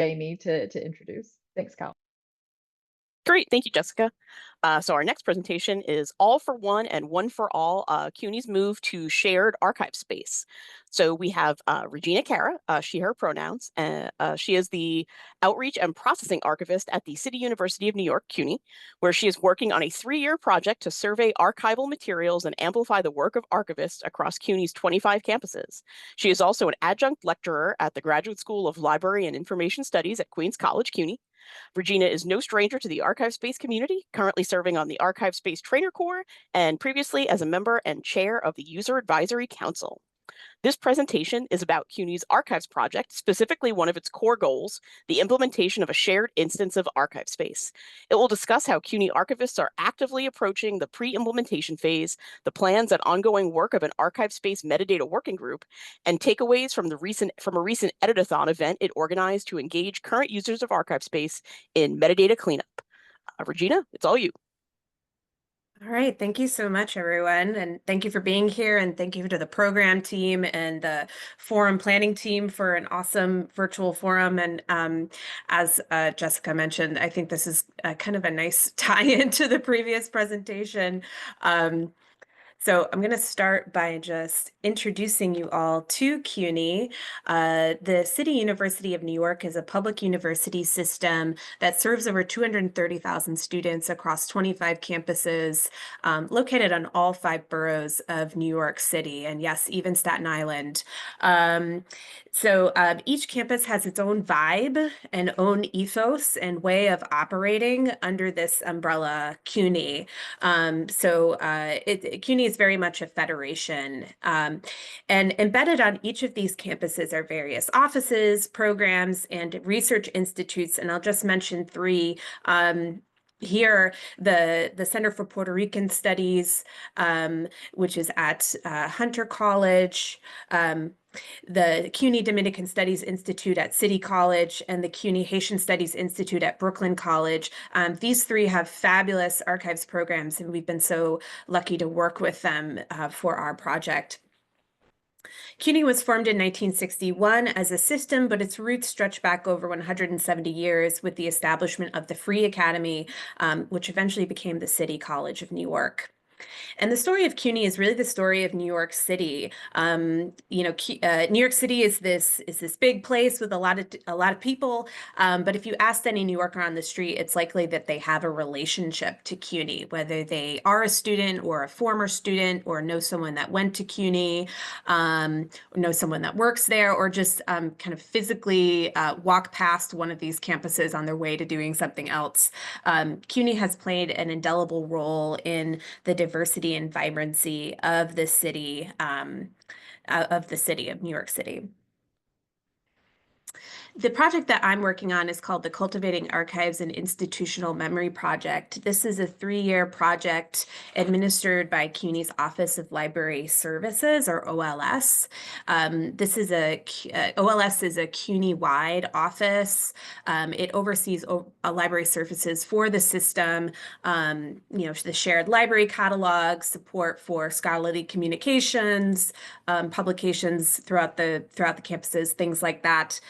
Amy to introduce. Thanks, Cal. Great, thank you, Jessica. So our next presentation is All for One and One for All, CUNY's move to shared archive space. So we have Regina Carra, she, her pronouns. She is the Outreach and Processing Archivist at the City University of New York, CUNY, where she is working on a 3-year project to survey archival materials and amplify the work of archivists across CUNY's 25 campuses. She is also an adjunct lecturer at the Graduate School of Library and Information Studies at Queens College, CUNY. Regina is no stranger to the ArchivesSpace community, currently serving on the ArchivesSpace Trainer Corps and previously as a member and chair of the User Advisory Council. This presentation is about CUNY's Archives project, specifically one of its core goals, the implementation of a shared instance of ArchivesSpace. It will discuss how CUNY archivists are actively approaching the pre-implementation phase, the plans and ongoing work of an ArchivesSpace Metadata Working Group, and takeaways from a recent Edit-a-thon event it organized to engage current users of ArchivesSpace in metadata cleanup. Regina, it's all you. All right, thank you so much, everyone. And thank you for being here. And thank you to the program team and the forum planning team for an awesome virtual forum. And as Jessica mentioned, I think this is kind of a nice tie-in to the previous presentation. So I'm going to start by just introducing you all to CUNY. The City University of New York is a public university system that serves over 230,000 students across 25 campuses, located on all 5 boroughs of New York City, and yes, even Staten Island. So each campus has its own vibe and own ethos and way of operating under this umbrella, CUNY. CUNY is very much a federation. And embedded on each of these campuses are various offices, programs, and research institutes. And I'll just mention 3. Here, the Center for Puerto Rican Studies, which is at Hunter College, the CUNY Dominican Studies Institute at City College, and the CUNY Haitian Studies Institute at Brooklyn College. These 3 have fabulous archives programs, and we've been so lucky to work with them for our project. CUNY was formed in 1961 as a system, but its roots stretch back over 170 years with the establishment of the Free Academy, which eventually became the City College of New York. And the story of CUNY is really the story of New York City. New York City is this big place with a lot of people. But if you asked any New Yorker on the street, it's likely that they have a relationship to CUNY, whether they are a student or a former student, or know someone that went to CUNY, know someone that works there, or just kind of physically walk past one of these campuses on their way to doing something else. CUNY has played an indelible role in the diversity and vibrancy of the city of New York City. The project that I'm working on is called the Cultivating Archives and Institutional Memory Project. This is a 3-year project administered by CUNY's Office of Library Services, or OLS. OLS is a CUNY-wide office. It oversees library services for the system, the shared library catalog, support for scholarly communications, publications throughout the campuses, things like that.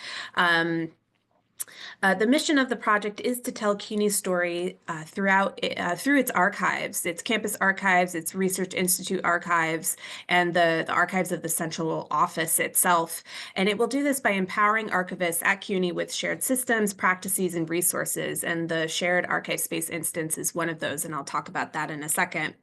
The mission of the project is to tell CUNY's story through its archives, its campus archives, its research institute archives, and the archives of the central office itself. And it will do this by empowering archivists at CUNY with shared systems, practices, and resources. And the shared ArchivesSpace instance is one of those, and I'll talk about that in a second.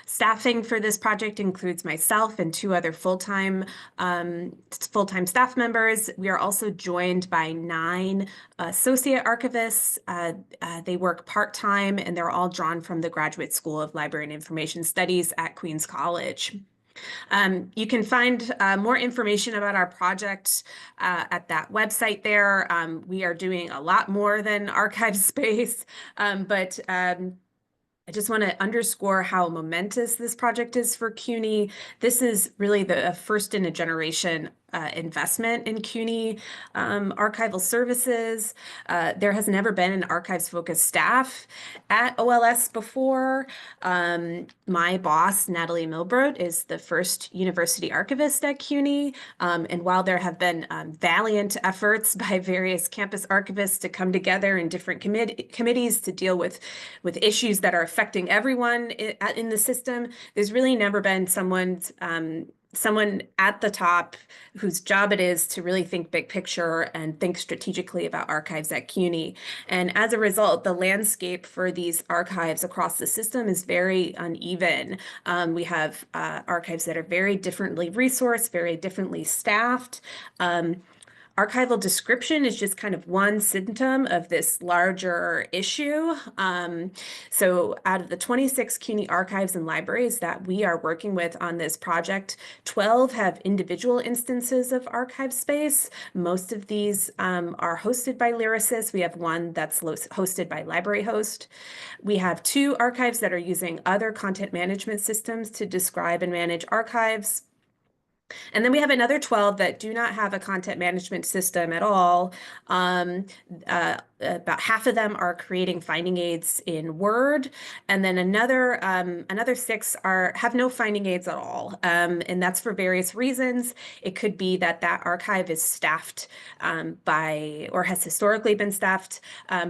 Staffing for this project includes myself and 2 other full-time staff members. We are also joined by 9 associate archivists. They work part-time, and they're all drawn from the Graduate School of Library and Information Studies at Queens College. You can find more information about our project at that website there. We are doing a lot more than ArchivesSpace, but I just want to underscore how momentous this project is for CUNY. This is really the first in a generation investment in CUNY archival services. There has never been an archives-focused staff at OLS before. My boss, Natalie Milbrod, is the first university archivist at CUNY. And while there have been valiant efforts by various campus archivists to come together in different committees to deal with issues that are affecting everyone in the system, there's really never been someone at the top whose job it is to really think big picture and think strategically about archives at CUNY. And as a result, the landscape for these archives across the system is very uneven. We have archives that are very differently resourced, very differently staffed. Archival description is just kind of one symptom of this larger issue. So out of the 26 CUNY archives and libraries that we are working with on this project, 12 have individual instances of ArchivesSpace. Most of these are hosted by Lyrasis. We have one that's hosted by LibraryHost. We have 2 archives that are using other content management systems to describe and manage archives. And then we have another 12 that do not have a content management system at all. About half of them are creating finding aids in Word, and then another 6 have no finding aids at all. And that's for various reasons. It could be that archive is staffed by, or has historically been staffed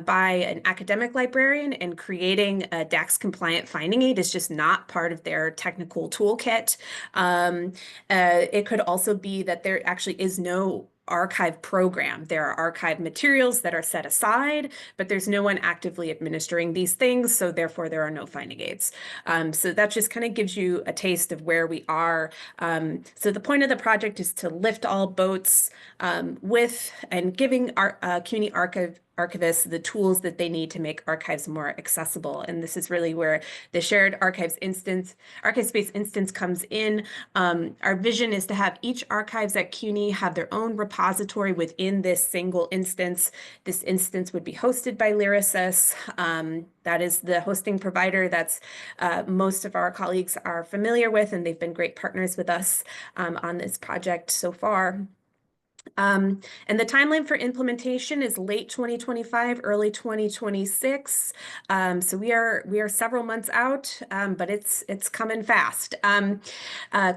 by an academic librarian, and creating a DAX compliant finding aid is just not part of their technical toolkit. It could also be that there actually is no archive program. There are archive materials that are set aside, but there's no one actively administering these things, so therefore there are no finding aids. So that just kind of gives you a taste of where we are. So the point of the project is to lift all boats with and giving our CUNY archivists the tools that they need to make archives more accessible. And this is really where the shared archives instance, ArchivesSpace instance comes in. Our vision is to have each archives at CUNY have their own repository within this single instance. This instance would be hosted by Lyrasis. That is the hosting provider that's most of our colleagues are familiar with, and they've been great partners with us on this project so far. And the timeline for implementation is late 2025, early 2026. So we are several months out, but it's coming fast.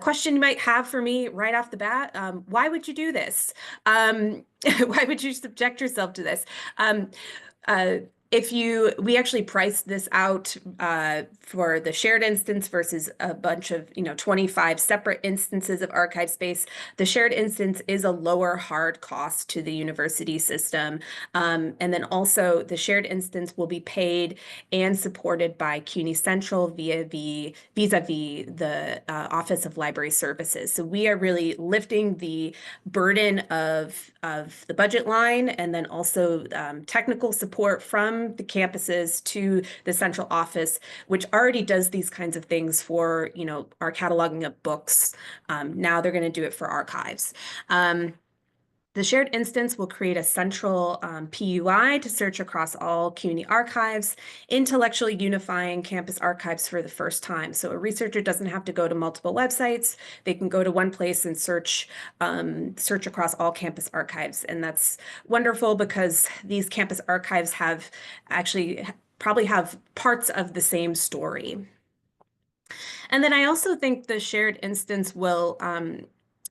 Question you might have for me right off the bat: why would you do this? Why would you subject yourself to this? We actually priced this out for the shared instance versus a bunch of 25 separate instances of ArchivesSpace. The shared instance is a lower hard cost to the university system, and then also the shared instance will be paid and supported by CUNY Central vis-a-vis the Office of Library Services. So we are really lifting the burden of the budget line, and then also technical support from the campuses to the central office, which already does these kinds of things for our cataloging of books. Now they're going to do it for archives. The shared instance will create a central PUI to search across all CUNY archives, intellectually unifying campus archives for the first time. So a researcher doesn't have to go to multiple websites. They can go to one place and search across all campus archives. And that's wonderful because these campus archives probably have parts of the same story. And then I also think the shared instance will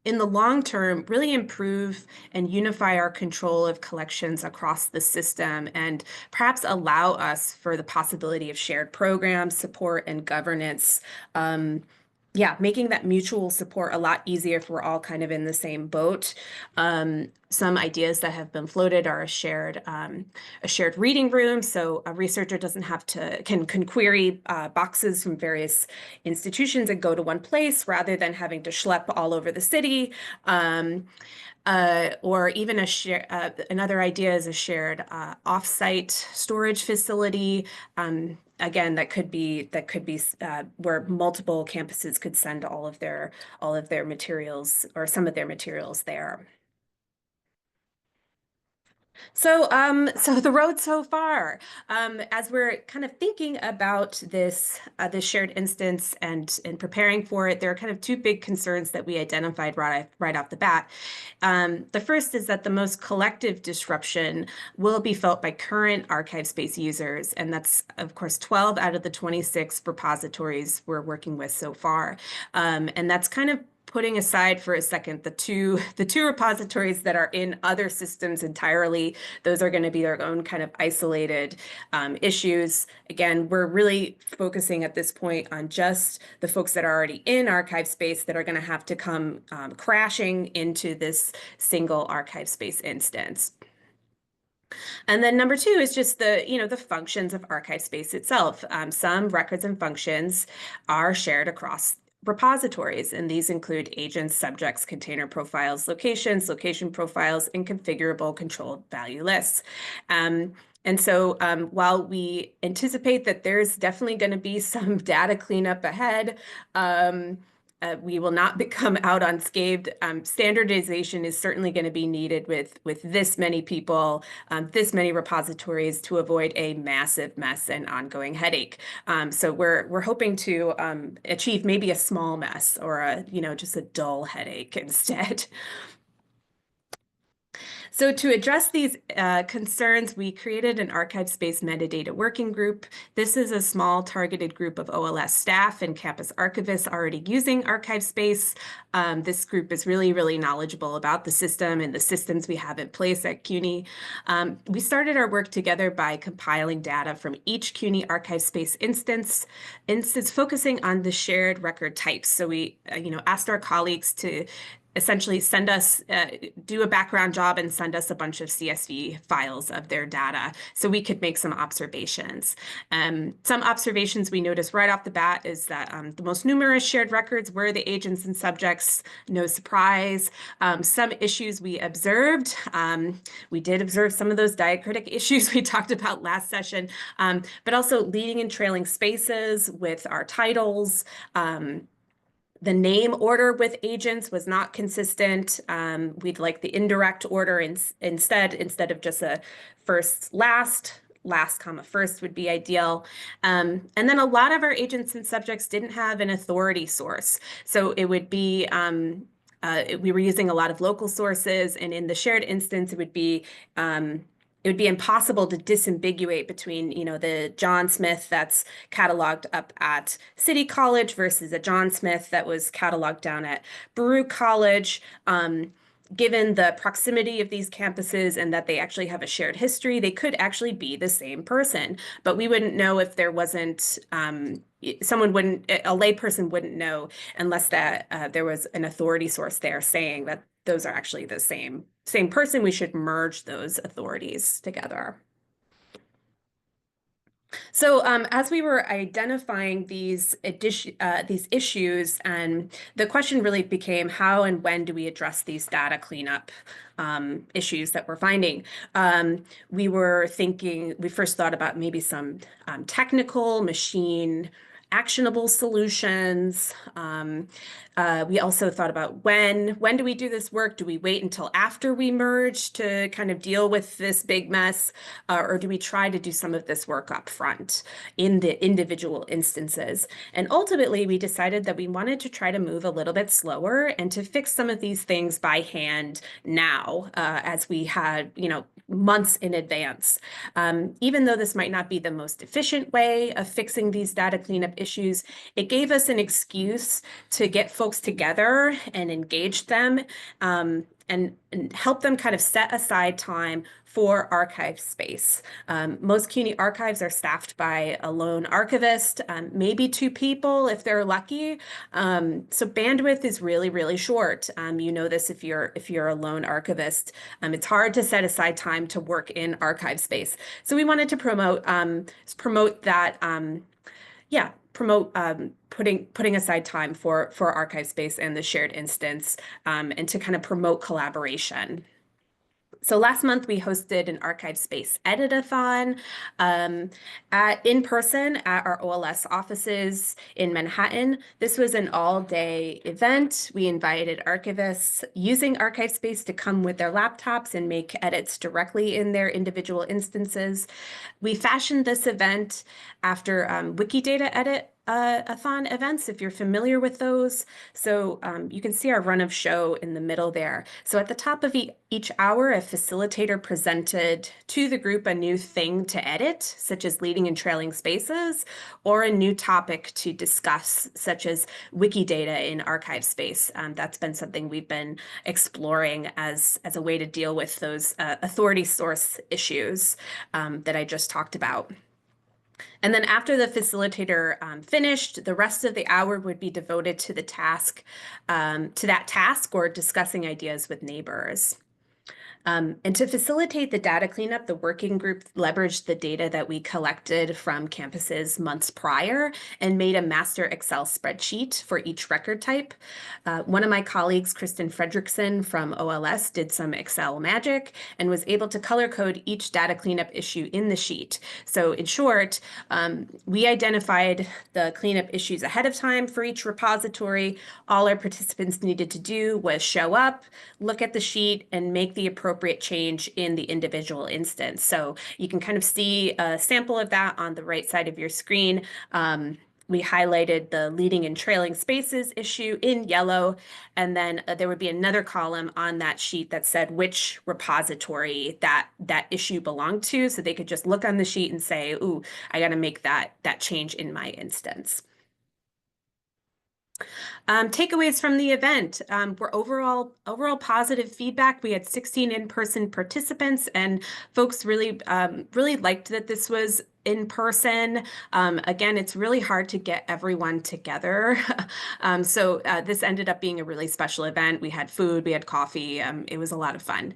in the long term, really improve and unify our control of collections across the system, and perhaps allow us for the possibility of shared programs, support, and governance. Making that mutual support a lot easier if we're all kind of in the same boat. Some ideas that have been floated are a shared reading room, so a researcher doesn't have to can query boxes from various institutions and go to one place rather than having to schlep all over the city. Or even another idea is a shared offsite storage facility. Again, that could be where multiple campuses could send all of their materials or some of their materials there. So the road so far, as we're kind of thinking about this shared instance and preparing for it, there are kind of two big concerns that we identified right off the bat. The first is that the most collective disruption will be felt by current ArchivesSpace users, and that's of course 12 out of the 26 repositories we're working with so far, and that's kind of putting aside for a second the two repositories that are in other systems entirely. Those are going to be their own kind of isolated issues. Again, we're really focusing at this point on just the folks that are already in ArchivesSpace that are going to have to come crashing into this single ArchivesSpace instance. And then number two is just the functions of ArchivesSpace itself. Some records and functions are shared across repositories, and these include agents, subjects, container profiles, locations, location profiles, and configurable controlled value lists. And so while we anticipate that there's definitely going to be some data cleanup ahead, we will not come out unscathed. Standardization is certainly going to be needed with this many people, this many repositories, to avoid a massive mess and ongoing headache. So we're hoping to achieve maybe a small mess or just a dull headache instead. So to address these concerns, we created an ArchivesSpace Metadata Working Group. This is a small targeted group of OLS staff and campus archivists already using ArchivesSpace. This group is really, really knowledgeable about the system and the systems we have in place at CUNY. We started our work together by compiling data from each CUNY ArchivesSpace instance focusing on the shared record types. So we asked our colleagues to essentially send us, do a background job and send us a bunch of CSV files of their data so we could make some observations. Some observations we noticed right off the bat is that the most numerous shared records were the agents and subjects, no surprise. Some issues we observed, we did observe some of those diacritic issues we talked about last session, but also leading and trailing spaces with our titles. The name order with agents was not consistent. We'd like the indirect order instead of just a first, last comma first would be ideal. And then a lot of our agents and subjects didn't have an authority source. So it would be, we were using a lot of local sources, and in the shared instance, it would be impossible to disambiguate between, the John Smith that's cataloged up at City College versus a John Smith that was cataloged down at Baruch College. Given the proximity of these campuses and that they actually have a shared history, they could actually be the same person, but we wouldn't know if there wasn't, a layperson wouldn't know unless that there was an authority source there saying that those are actually the same person. We should merge those authorities together. So as we were identifying these issues, and the question really became how and when do we address these data cleanup issues that we're finding? We first thought about maybe some technical machine actionable solutions. We also thought about when do we do this work? Do we wait until after we merge to kind of deal with this big mess? Or do we try to do some of this work up front in the individual instances? And ultimately, we decided that we wanted to try to move a little bit slower and to fix some of these things by hand now, as we had, months in advance. Even though this might not be the most efficient way of fixing these data cleanup issues, it gave us an excuse to get folks together and engage them, and help them kind of set aside time for ArchivesSpace. Most CUNY archives are staffed by a lone archivist, maybe 2 people if they're lucky. So bandwidth is really, really short. You know this if you're a lone archivist. It's hard to set aside time to work in ArchivesSpace. So we wanted to promote that. Putting aside time for ArchivesSpace and the shared instance, and to kind of promote collaboration. So last month we hosted an ArchivesSpace Edit-a-thon in person at our OLS offices in Manhattan. This was an all-day event. We invited archivists using ArchivesSpace to come with their laptops and make edits directly in their individual instances. We fashioned this event after Wikidata Edit-a-thon events, if you're familiar with those. So you can see our run of show in the middle there. So at the top of each hour, a facilitator presented to the group a new thing to edit, such as leading and trailing spaces, or a new topic to discuss, such as Wikidata in ArchivesSpace. That's been something we've been exploring as a way to deal with those authority source issues that I just talked about. And then after the facilitator finished, the rest of the hour would be devoted to the task, to that task or discussing ideas with neighbors. And to facilitate the data cleanup, the working group leveraged the data that we collected from campuses months prior and made a master Excel spreadsheet for each record type. One of my colleagues, Kristen Fredrickson from OLS, did some Excel magic and was able to color code each data cleanup issue in the sheet. So in short, we identified the cleanup issues ahead of time for each repository. All our participants needed to do was show up, look at the sheet, and make the appropriate change in the individual instance. So you can kind of see a sample of that on the right side of your screen. We highlighted the leading and trailing spaces issue in yellow, and then there would be another column on that sheet that said which repository that issue belonged to, so they could just look on the sheet and say, ooh, I got to make that change in my instance. Takeaways from the event were overall positive feedback. We had 16 in-person participants, and folks really liked that this was in person. Again, it's really hard to get everyone together. So this ended up being a really special event. We had food, we had coffee. It was a lot of fun.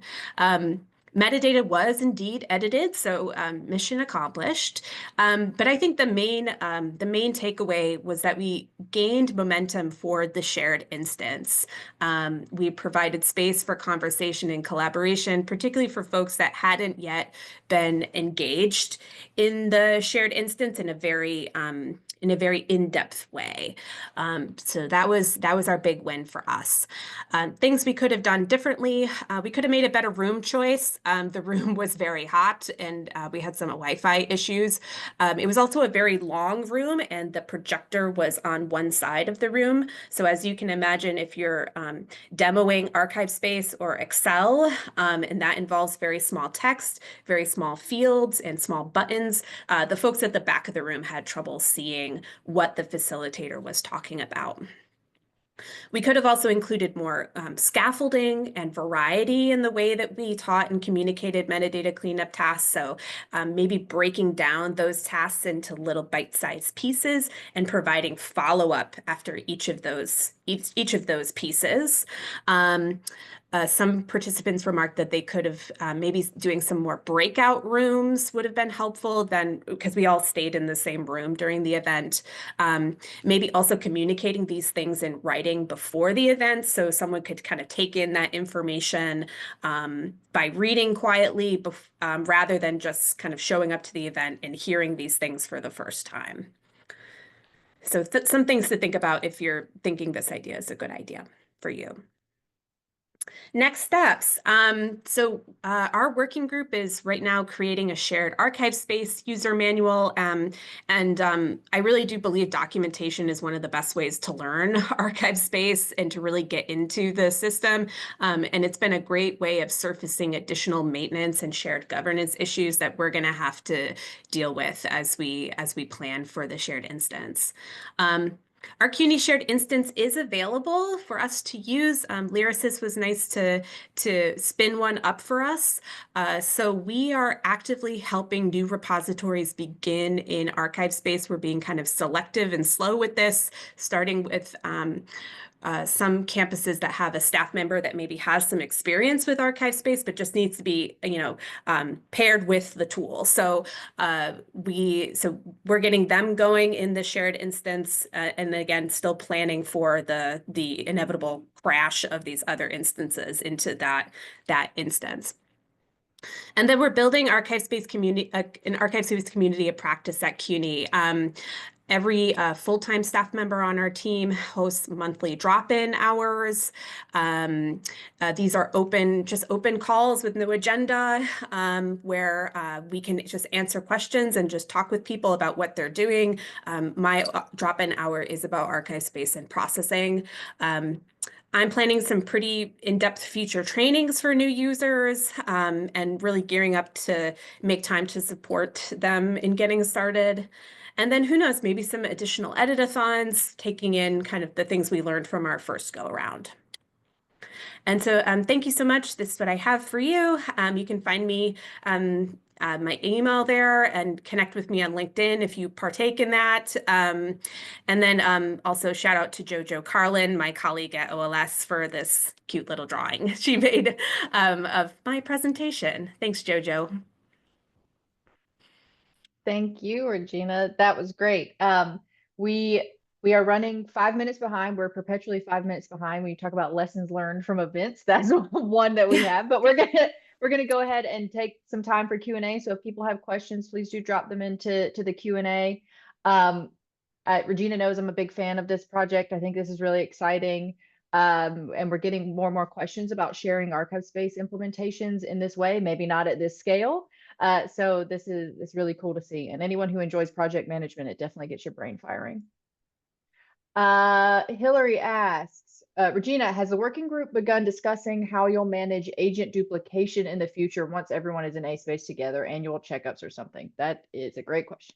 Metadata was indeed edited, so mission accomplished. But I think the main takeaway was that we gained momentum for the shared instance. We provided space for conversation and collaboration, particularly for folks that hadn't yet been engaged in the shared instance in a very in-depth way. So that was our big win for us. Things we could have done differently. We could have made a better room choice. The room was very hot, and we had some Wi-Fi issues. It was also a very long room, and the projector was on one side of the room. So as you can imagine, if you're demoing ArchivesSpace or Excel, and that involves very small text, very small fields, and small buttons, the folks at the back of the room had trouble seeing what the facilitator was talking about. We could have also included more scaffolding and variety in the way that we taught and communicated metadata cleanup tasks. So maybe breaking down those tasks into little bite-sized pieces and providing follow-up after each of those pieces. Some participants remarked that they could have maybe doing some more breakout rooms would have been helpful then, because we all stayed in the same room during the event. Maybe also communicating these things in writing before the event, so someone could kind of take in that information by reading quietly rather than just kind of showing up to the event and hearing these things for the first time. So some things to think about if you're thinking this idea is a good idea for you. Next steps. Our working group is right now creating a shared ArchivesSpace user manual. I really do believe documentation is one of the best ways to learn ArchivesSpace and to really get into the system. And it's been a great way of surfacing additional maintenance and shared governance issues that we're going to have to deal with as we plan for the shared instance. Our CUNY shared instance is available for us to use. Lyrasis was nice to spin one up for us. So we are actively helping new repositories begin in ArchivesSpace. We're being kind of selective and slow with this, starting with some campuses that have a staff member that maybe has some experience with ArchivesSpace, but just needs to be, paired with the tool. So we're getting them going in the shared instance, and again, still planning for the inevitable crash of these other instances into that instance. And then we're building ArchivesSpace community, an ArchivesSpace community of practice at CUNY. Every full-time staff member on our team hosts monthly drop-in hours. These are just open calls with no agenda, where we can just answer questions and just talk with people about what they're doing. My drop-in hour is about ArchivesSpace and processing. I'm planning some pretty in-depth future trainings for new users, and really gearing up to make time to support them in getting started. And then who knows, maybe some additional edit-a-thons, taking in kind of the things we learned from our first go around. And so thank you so much. This is what I have for you. You can find me my email there and connect with me on LinkedIn if you partake in that. And then also shout out to Jojo Carlin, my colleague at OLS, for this cute little drawing she made of my presentation. Thanks, Jojo. Thank you, Regina. That was great. We are running 5 minutes behind. We're perpetually 5 minutes behind when you talk about lessons learned from events. That's one that we have, but we're gonna go ahead and take some time for Q&A. So if people have questions, please do drop them into the Q&A. Regina knows I'm a big fan of this project. I think this is really exciting. And we're getting more and more questions about sharing ArchivesSpace implementations in this way, maybe not at this scale. So it's really cool to see. And anyone who enjoys project management, it definitely gets your brain firing. Hillary asks, Regina, has the working group begun discussing how you'll manage agent duplication in the future once everyone is in A-Space together, annual checkups or something? That is a great question.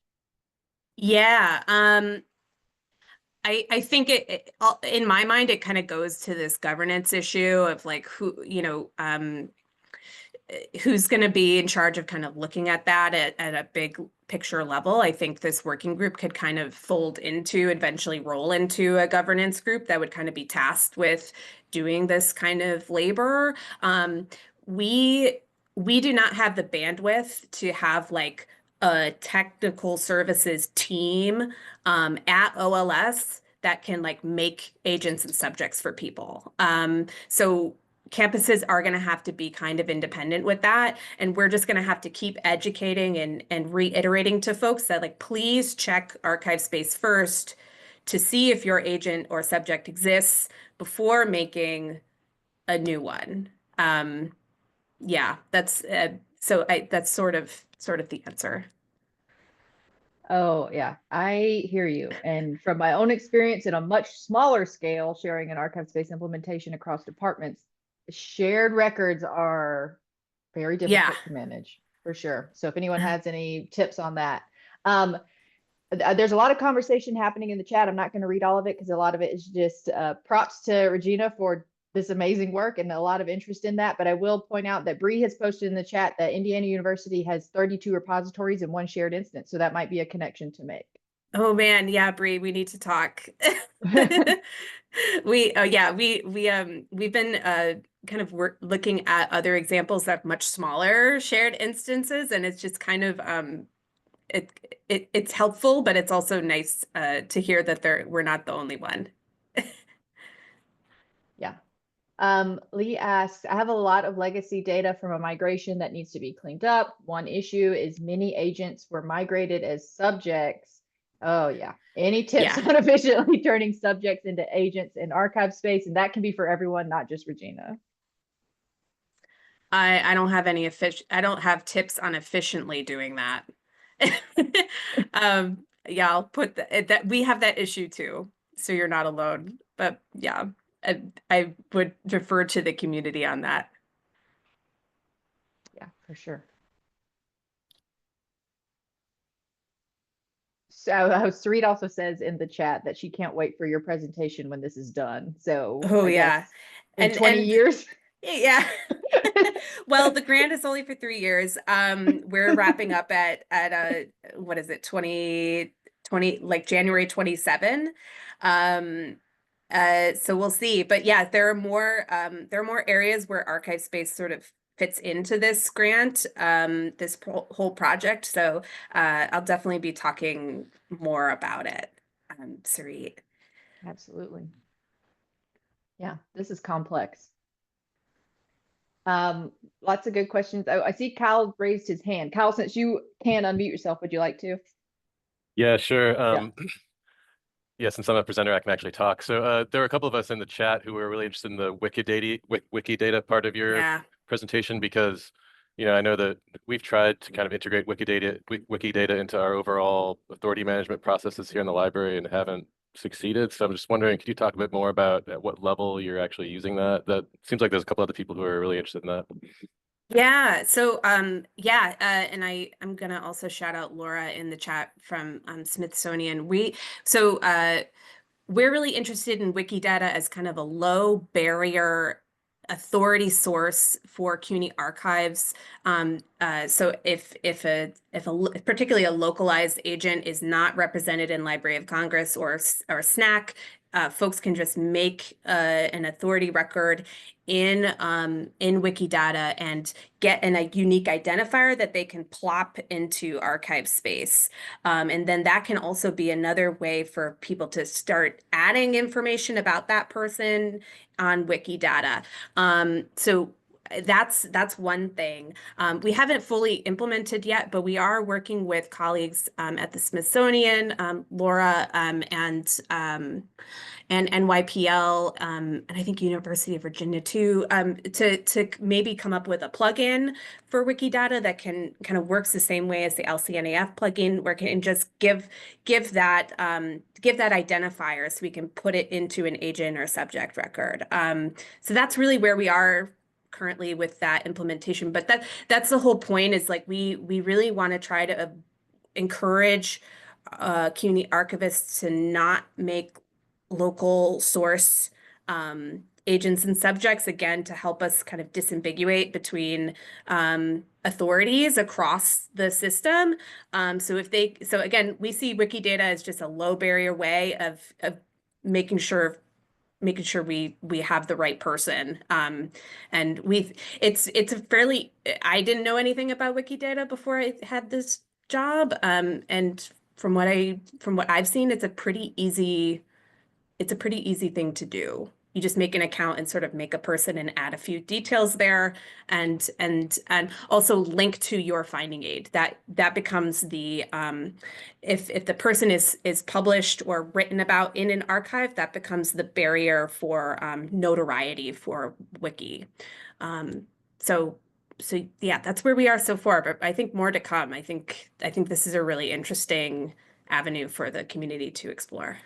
Yeah, I think in my mind, it kind of goes to this governance issue of like who, who's going to be in charge of kind of looking at that at a big picture level. I think this working group could kind of fold into, eventually roll into a governance group that would kind of be tasked with doing this kind of labor. We do not have the bandwidth to have like a technical services team at OLS that can like make agents and subjects for people. So campuses are going to have to be kind of independent with that. And we're just going to have to keep educating and reiterating to folks that like, please check ArchivesSpace first to see if your agent or subject exists before making a new one. Yeah, that's that's sort of the answer. Oh, yeah, I hear you. And from my own experience in a much smaller scale, sharing an ArchivesSpace implementation across departments, shared records are very difficult to manage, for sure. So if anyone has any tips on that. There's a lot of conversation happening in the chat. I'm not going to read all of it because a lot of it is just props to Regina for this amazing work and a lot of interest in that. But I will point out that Bree has posted in the chat that Indiana University has 32 repositories and one shared instance. So that might be a connection to make. Oh man, yeah, Bree, we need to talk. We've been kind of looking at other examples that have much smaller shared instances, and it's just kind of it's helpful, but it's also nice to hear that we're not the only one. Yeah. Lee asks, I have a lot of legacy data from a migration that needs to be cleaned up. One issue is many agents were migrated as subjects. Oh yeah. Any tips on efficiently turning subjects into agents in ArchivesSpace? And that can be for everyone, not just Regina. I don't have I don't have tips on efficiently doing that. Yeah, I'll put that we have that issue too, so you're not alone. But yeah, I would defer to the community on that. Yeah, for sure. So Sarit also says in the chat that she can't wait for your presentation when this is done. So I guess in 20 years. Yeah. Well, the grant is only for 3 years. We're wrapping up at what is it, 2020, like January 27. So we'll see. But yeah, there are more areas where ArchivesSpace sort of fits into this grant, this whole project. So I'll definitely be talking more about it, Sarit. Absolutely. Yeah, this is complex. Lots of good questions. Oh, I see Kyle raised his hand. Kyle, since you can unmute yourself, would you like to? Yeah, sure. Yeah, since I'm a presenter, I can actually talk. So there were a couple of us in the chat who were really interested in the Wikidata part of your Yeah. presentation because, I know that we've tried to kind of integrate Wikidata into our overall authority management processes here in the library and haven't succeeded. So I'm just wondering, could you talk a bit more about at what level you're actually using that? That seems like there's a couple other people who are really interested in that. Yeah, so and I'm gonna also shout out Laura in the chat from Smithsonian. We're really interested in Wikidata as kind of a low barrier authority source for CUNY archives. So if particularly a localized agent is not represented in Library of Congress or SNAC, folks can just make an authority record in Wikidata and get a unique identifier that they can plop into ArchivesSpace. And then that can also be another way for people to start adding information about that person on Wikidata. So that's one thing. We haven't fully implemented yet, but we are working with colleagues at the Smithsonian, Laura, and NYPL, and I think University of Virginia too, to maybe come up with a plugin for Wikidata that kind of works the same way as the LCNAF plugin, where it can just give that identifier so we can put it into an agent or subject record. So that's really where we are currently with that implementation. But that's the whole point, is like we really want to try to encourage CUNY archivists to not make local source agents and subjects, again, to help us kind of disambiguate between authorities across the system. So again, we see Wikidata as just a low barrier way of making sure we have the right person. And it's a fairly, I didn't know anything about Wikidata before I had this job. And from what I've seen, it's a pretty easy thing to do. You just make an account and sort of make a person and add a few details there, and also link to your finding aid. That becomes the if the person is published or written about in an archive, that becomes the barrier for notoriety for Wiki. So yeah, that's where we are so far, but I think more to come. I think this is a really interesting avenue for the community to explore.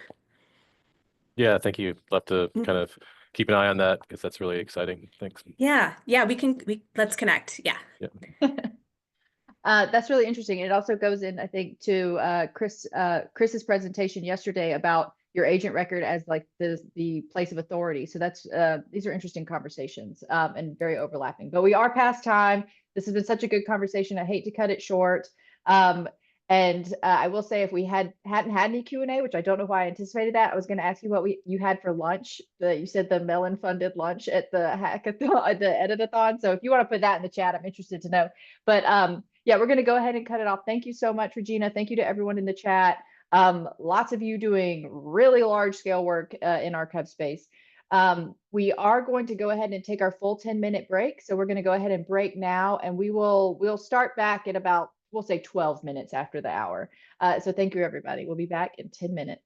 Yeah, thank you. Love to kind of keep an eye on that because that's really exciting. Thanks. Yeah, let's connect. Yeah. That's really interesting. It also goes in, I think, to Chris's presentation yesterday about your agent record as like the place of authority. So that's these are interesting conversations and very overlapping. But we are past time. This has been such a good conversation. I hate to cut it short. And I will say, if we hadn't had any Q&A, which I don't know why I anticipated that, I was going to ask you what you had for lunch. You said the melon-funded lunch at the hackathon, the Edit-a-thon. So if you want to put that in the chat, I'm interested to know. But yeah, we're going to go ahead and cut it off. Thank you so much, Regina. Thank you to everyone in the chat. Lots of you doing really large-scale work in ArchivesSpace. We are going to go ahead and take our full 10-minute break. So we're going to go ahead and break now, and we'll start back at about, we'll say 12 minutes after the hour. So thank you, everybody. We'll be back in 10 minutes.